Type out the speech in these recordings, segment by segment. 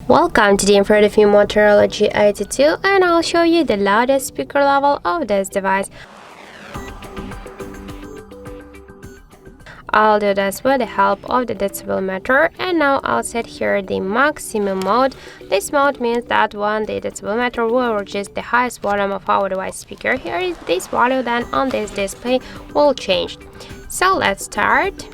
Welcome, today in front of you Motorola G82, and I'll show you the loudest speaker level of this device. I'll do this with the help of the decibel meter, and now I'll set here the maximum mode. This mode means that when the decibel meter will reach the highest volume of our device speaker, here is this value then on this display will change. So let's start.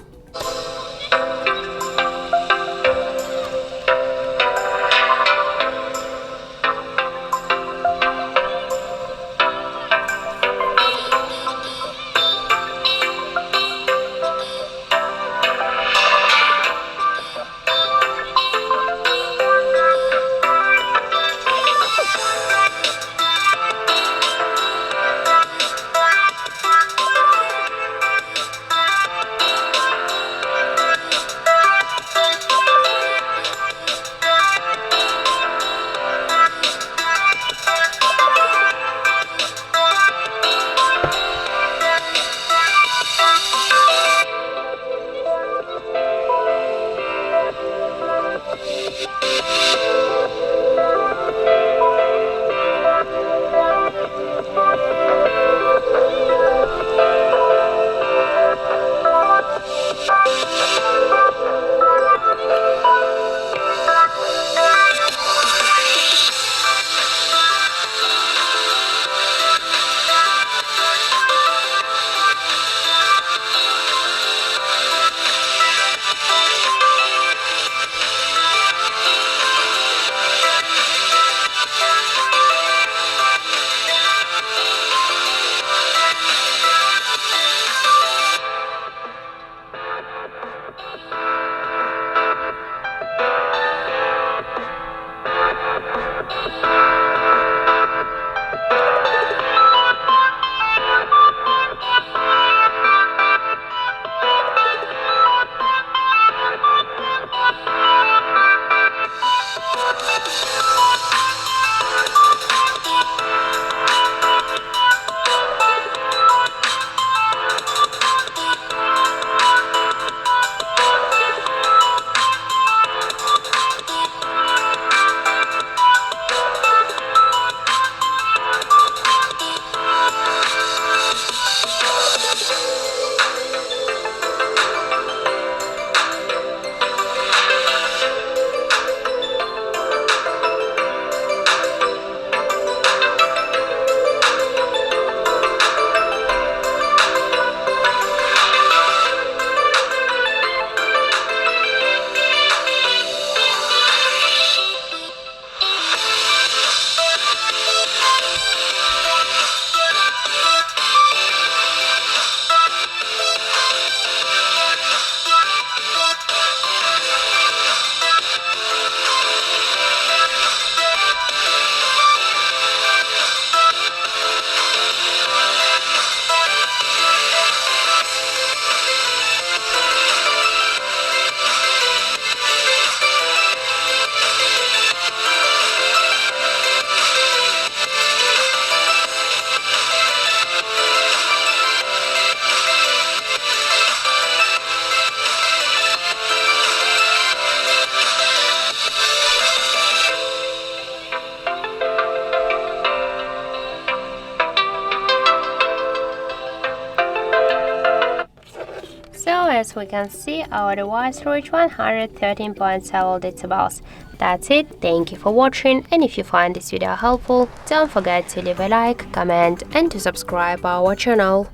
So as we can see, our device reached 113.7 decibels. That's it, thank you for watching, and if you find this video helpful, don't forget to leave a like, comment and to subscribe our channel.